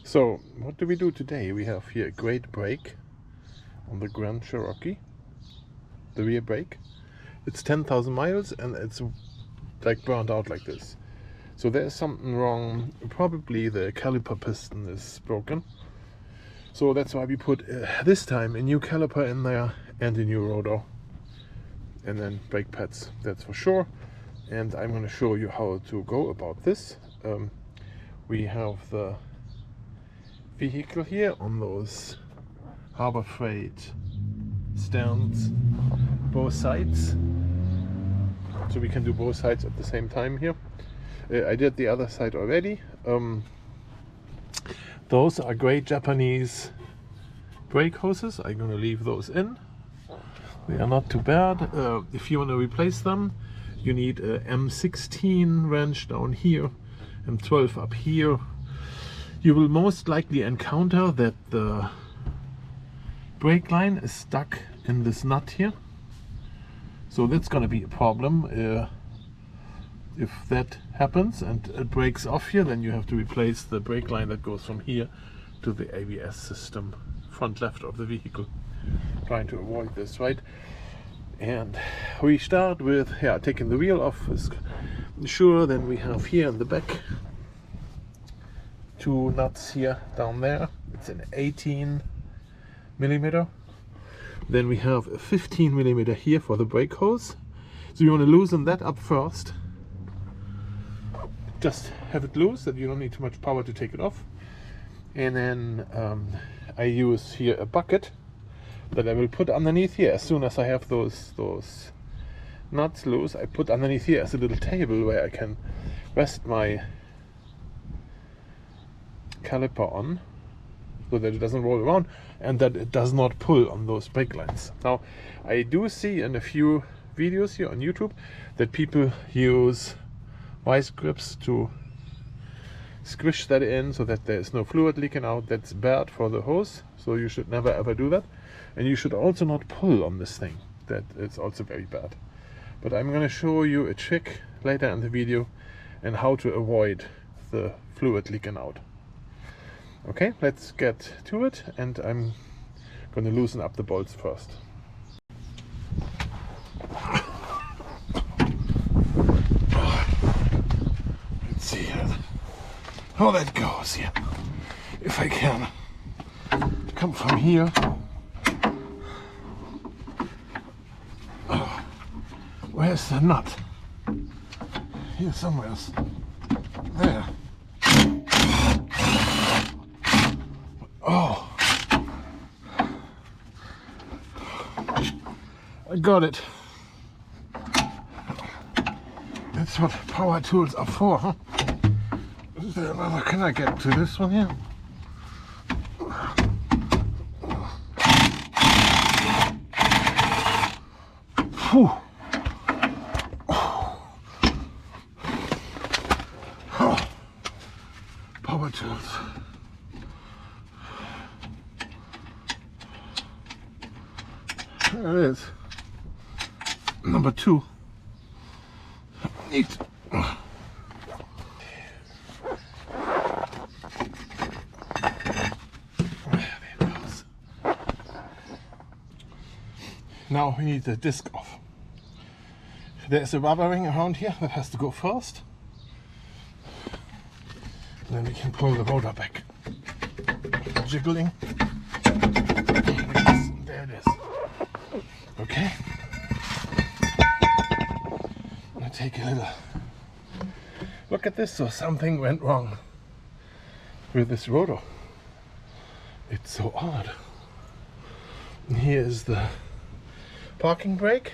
So, what do we do today? We have here a great brake on the Grand Cherokee, the rear brake. It's 10,000 miles and it's like burned out like this. So there's something wrong. Probably the caliper piston is broken. So that's why we put this time a new caliper in there and a new rotor. And then brake pads, that's for sure. And I'm going to show you how to go about this. We have the vehicle here on those Harbor Freight stands, both sides, so we can do both sides at the same time here. I did the other side already. Those are great Japanese brake hoses. I'm gonna leave those in. They are not too bad. If you want to replace them, you need a M16 wrench down here, M12 up here. You will most likely encounter that the brake line is stuck in this nut here. So that's going to be a problem. If that happens and it breaks off here, then you have to replace the brake line that goes from here to the ABS system, front left of the vehicle. Trying to avoid this, right? And we start with taking the wheel off. Sure, then we have here in the back two nuts here down there. It's an 18 millimeter. Then we have a 15 millimeter here for the brake hose. So you want to loosen that up first. Just have it loose, that you don't need too much power to take it off. And then I use here a bucket that I will put underneath here. As soon as I have those nuts loose, I put underneath here as a little table where I can rest my caliper on, so that it doesn't roll around and that it does not pull on those brake lines. Now, I do see in a few videos here on YouTube that people use vice grips to squish that in so that there is no fluid leaking out. That's bad for the hose, so you should never ever do that. And you should also not pull on this thing. That is also very bad. But I'm going to show you a trick later in the video and how to avoid the fluid leaking out. Okay, let's get to it, and I'm going to loosen up the bolts first. Let's see how that goes here. If I can come from here. Oh, where's the nut? Here somewhere. There. Oh, I got it. That's what power tools are for, huh? Is there another? Can I get to this one here? Whew. Oh. Power tools. There it is. Number 2. Neat. Now we need the disc off. There's a rubber ring around here that has to go first. And then we can pull the rotor back. Jiggling. There it is. Okay. I'm gonna take a little look at this. So something went wrong with this rotor. It's so odd. And here is the parking brake.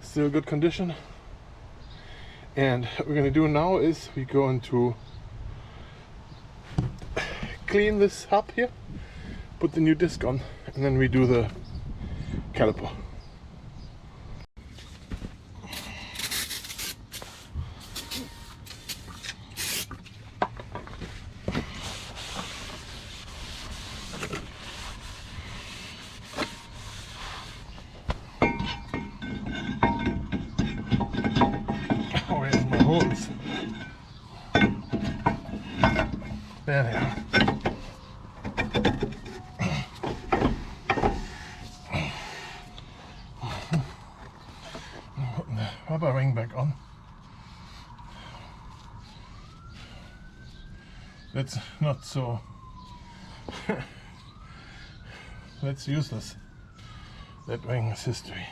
Still good condition. And what we're going to do now is we're going to clean this hub here, put the new disc on, and then we do the caliper. Holes. There they are. Putting the rubber ring back on. That's not so. That's useless. That ring is history.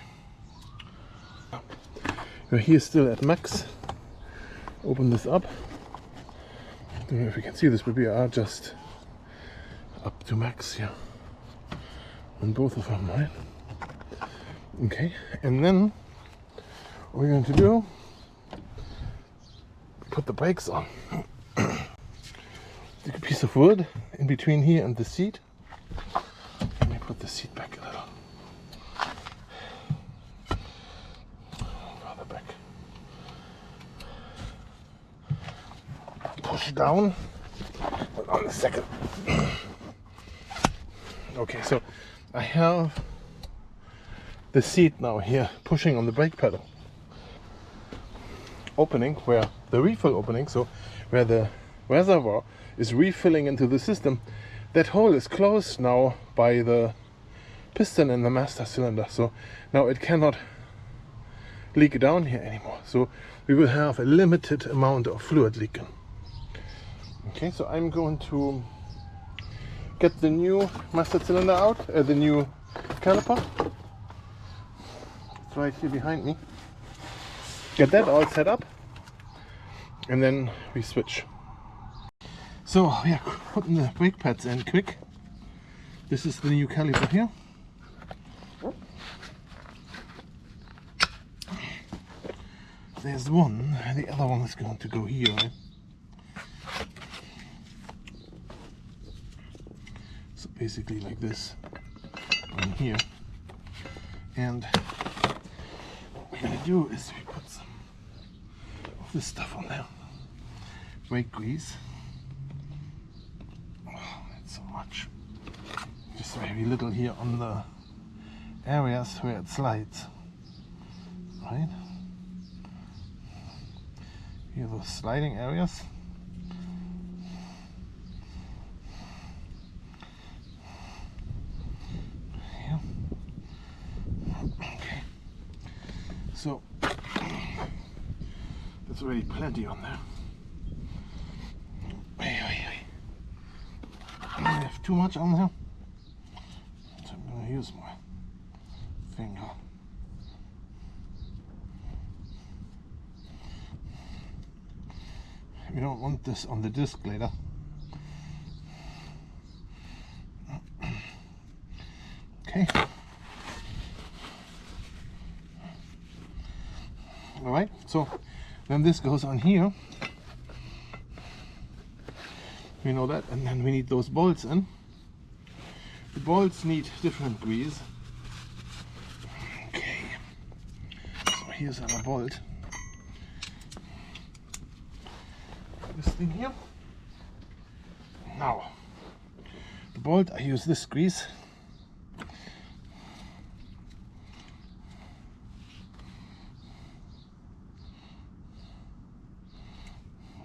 We're here still at max. Open this up. I don't know if you can see this, but we are just up to max here on both of them, right? Okay, and then what we're going to do, put the brakes on. Take a piece of wood in between here and the seat. Let me put the seat back a little. Rather back. Push down. Hold on a second. Okay, so I have the seat now here pushing on the brake pedal. Opening where the refill opening, so where the reservoir is refilling into the system, that hole is closed now by the piston in the master cylinder. So now it cannot leak down here anymore. So we will have a limited amount of fluid leaking. Okay, so I'm going to get the new master cylinder out, the new caliper. It's right here behind me. Get that all set up, and then we switch. So we are putting the brake pads in quick. This is the new caliper here. There's one, the other one is going to go here, right? So basically like this on here. And what we're gonna do is we put some of this stuff on there. Brake grease. Oh, that's so much. Just very little here on the areas where it slides. Right? Here, those sliding areas. Here. Okay. So there's already plenty on there. I have too much on there, so I'm going to use my finger. We don't want this on the disc later. Okay. Alright, so then this goes on here. We know that, and then we need those bolts in. The bolts need different grease. Okay. So here's our bolt. This thing here. Now, the bolt, I use this grease. I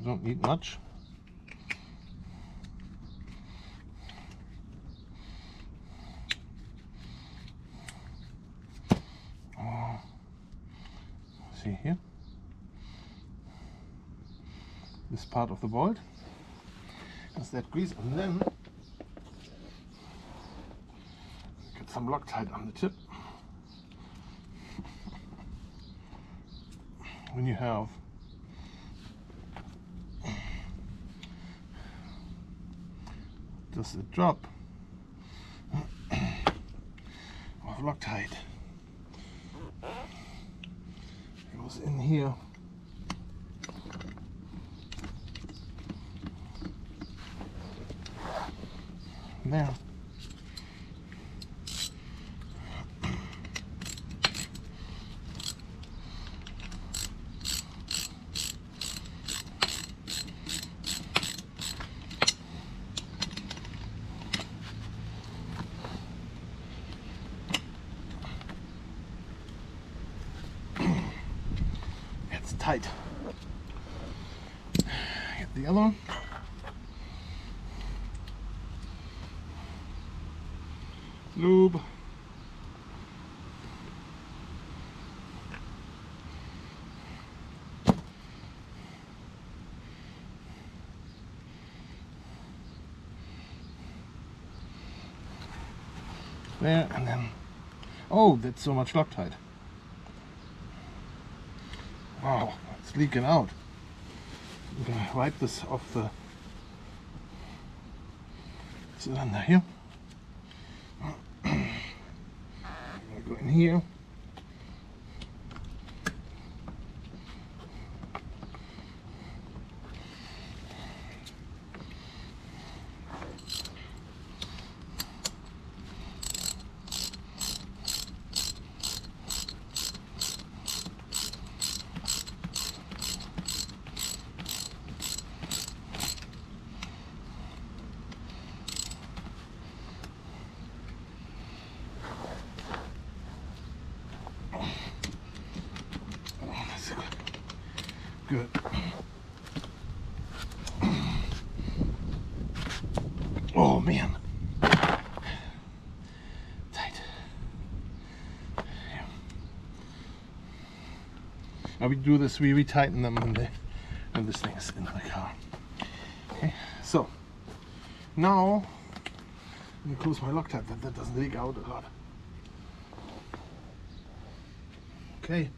don't need much. see here, this part of the bolt has that grease, and then get some Loctite on the tip. When you have just a drop of Loctite goes in here, there. It's tight. Get the other one. Lube. There, and then, oh, that's so much Loctite. Wow, it's leaking out. I'm gonna wipe this off the cylinder here. Go in here. Good. Oh man. Tight. Yeah. Now we do this, we retighten them when this thing is in the car. Okay, so now I'm gonna close my Loctite that doesn't leak out a lot. Okay.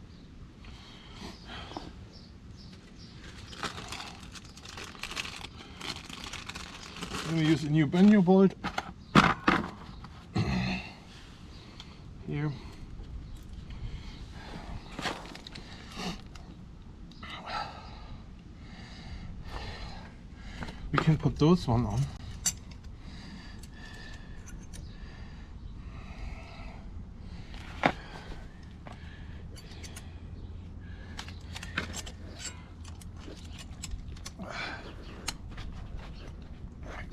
I'm going to use a new benu bolt here. We can put those one on.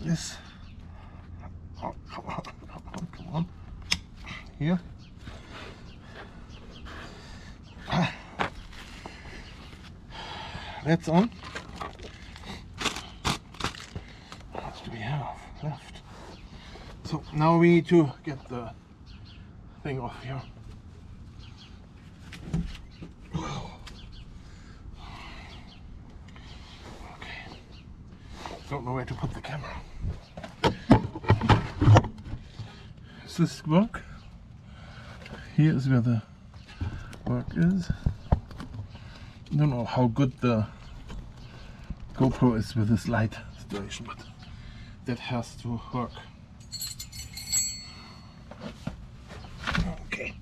This. Oh, come on, come on. Here. That's on. What do we have left? So now we need to get the thing off here. Okay. Don't know where to put the camera. Is this work? Here is where the work is. I don't know how good the GoPro is with this light situation, but that has to work. Okay.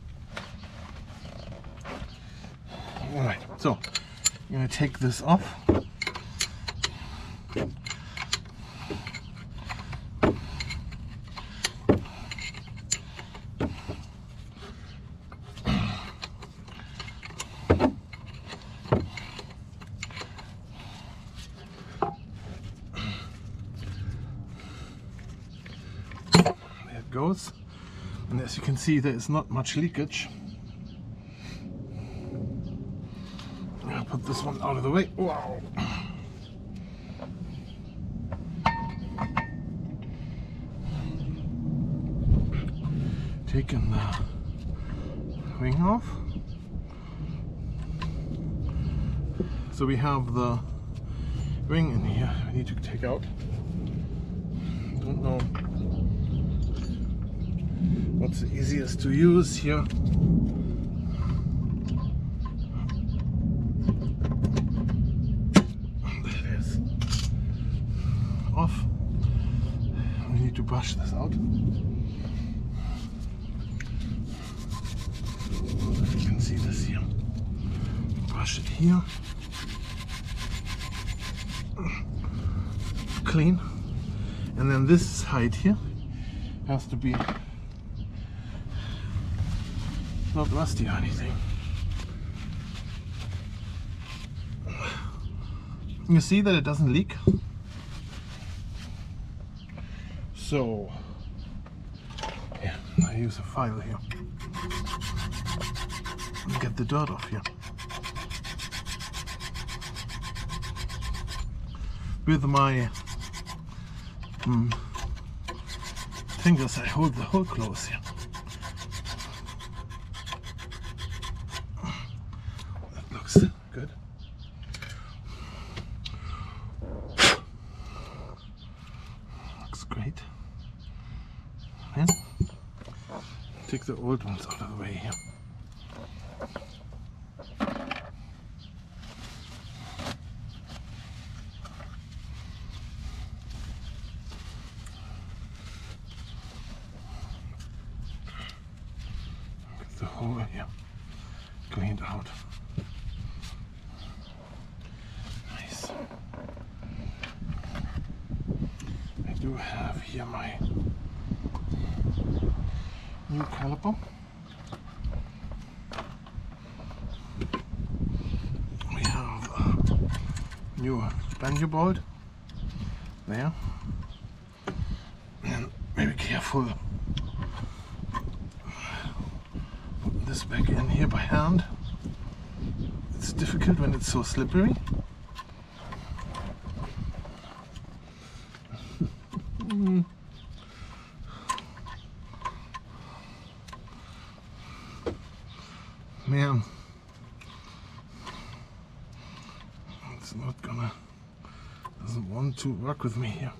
Alright, so I'm going to take this off. Goes, and as you can see, there is not much leakage. I'll put this one out of the way. Wow. Taking the wing off. So we have the ring in here we need to take out. Don't know what's the easiest to use here. There it is. Off. We need to brush this out. You can see this here. Brush it here. Clean. And then this side here has to be not rusty or anything. You see that it doesn't leak. So yeah, I use a file here and get the dirt off here. With my fingers I hold the hole close here. That looks good. Looks great. And take the old ones out of the way here. The hole here cleaned out. Nice. I do have here my new caliper. We have a new banjo bolt there. And be careful. This back in here by hand. It's difficult when it's so slippery. Man, it's not gonna, doesn't want to work with me here.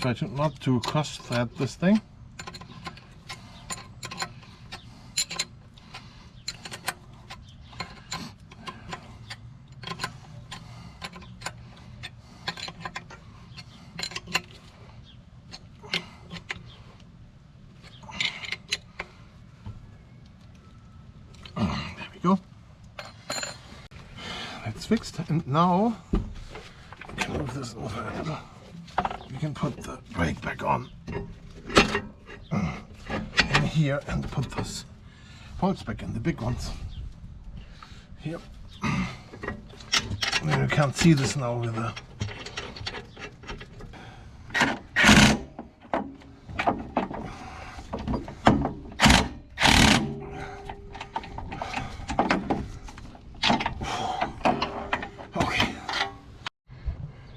Try not to cross thread this thing. There we go. That's fixed, and now we can move this over a little. You can put the brake back on in here and put those bolts back in, the big ones. Here. You can't see this now with the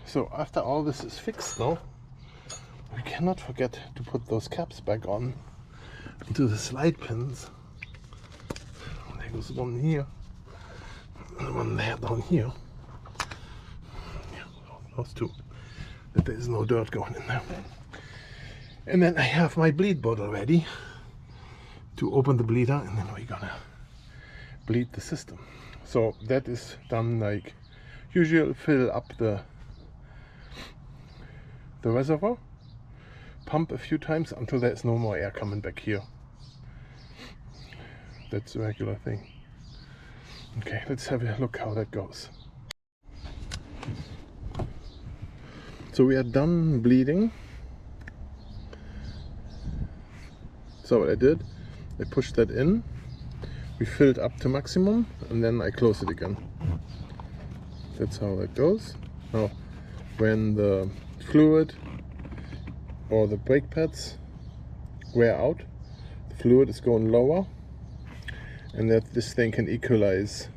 So after all this is fixed now, we cannot forget to put those caps back on into the slide pins. There goes one here, and one there down here. Yeah, those two. That there is no dirt going in there. And then I have my bleed bottle ready to open the bleeder, and then we're gonna bleed the system. So that is done like usual. Fill up the reservoir, pump a few times until there's no more air coming back here. That's a regular thing. Okay, let's have a look how that goes. So we are done bleeding. So what I did, I pushed that in, we filled up to maximum, and then I close it again. That's how that goes. Now when the fluid or the brake pads wear out, the fluid is going lower, and that this thing can equalize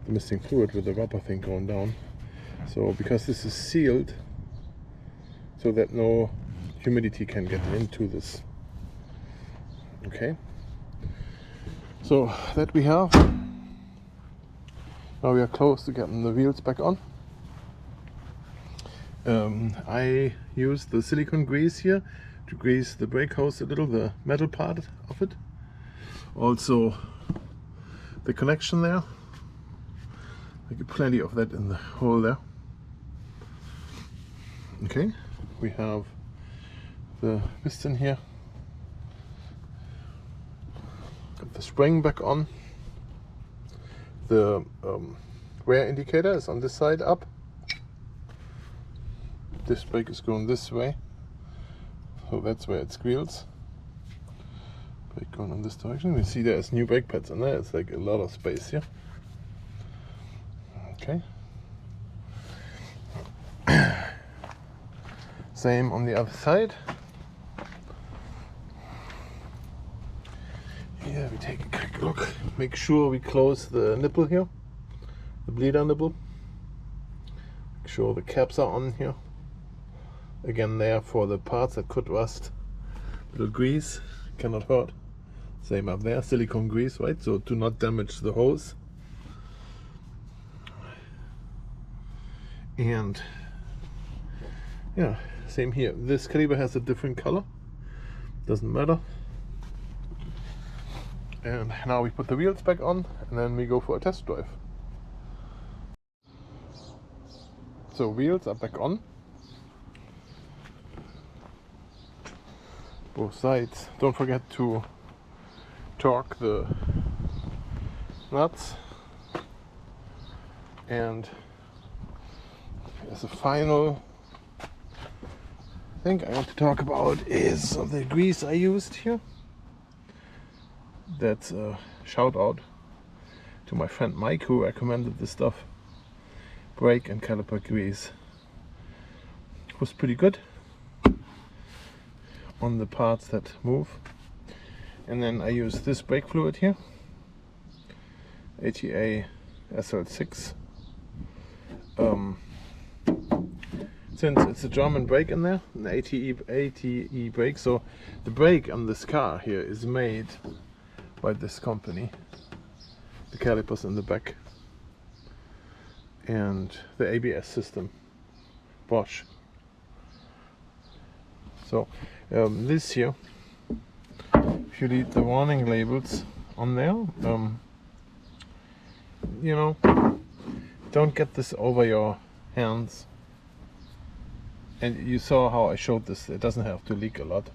the missing fluid with the rubber thing going down. So because this is sealed so that no humidity can get into this. Okay, so that we have. Now we are close to getting the wheels back on. I use the silicone grease here to grease the brake hose a little, the metal part of it. Also the connection there. I get plenty of that in the hole there. Okay, we have the piston here. Got the spring back on. The wear indicator is on this side up. This brake is going this way, so that's where it squeals. Brake going in this direction. You see there's new brake pads on there. It's like a lot of space here. Okay. Same on the other side. Here we take a quick look. Make sure we close the nipple here, the bleeder nipple. Make sure the caps are on here. Again, there for the parts that could rust. Little grease, cannot hurt. Same up there, silicone grease, right? So do not damage the hose. And yeah, same here. This caliper has a different color. Doesn't matter. And now we put the wheels back on, and then we go for a test drive. So wheels are back on. Both sides. Don't forget to torque the nuts. And as a final thing I want to talk about is the grease I used here. That's a shout out to my friend Mike, who recommended this stuff. Brake and caliper grease. It was pretty good on the parts that move. And then I use this brake fluid here, ATA SL6. Since it's a German brake in there, an ATE brake, so the brake on this car here is made by this company. The calipers in the back and the ABS system, Bosch. So this here, if you read the warning labels on there, you know, don't get this over your hands. And you saw how I showed this, it doesn't have to leak a lot.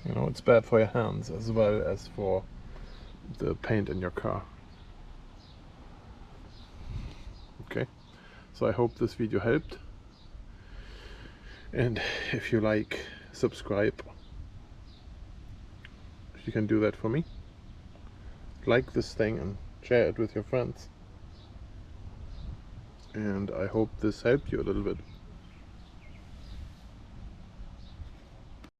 You know, it's bad for your hands as well as for the paint in your car. Okay, so I hope this video helped. And if you like, subscribe. If you can do that for me. Like this thing and share it with your friends. And I hope this helped you a little bit.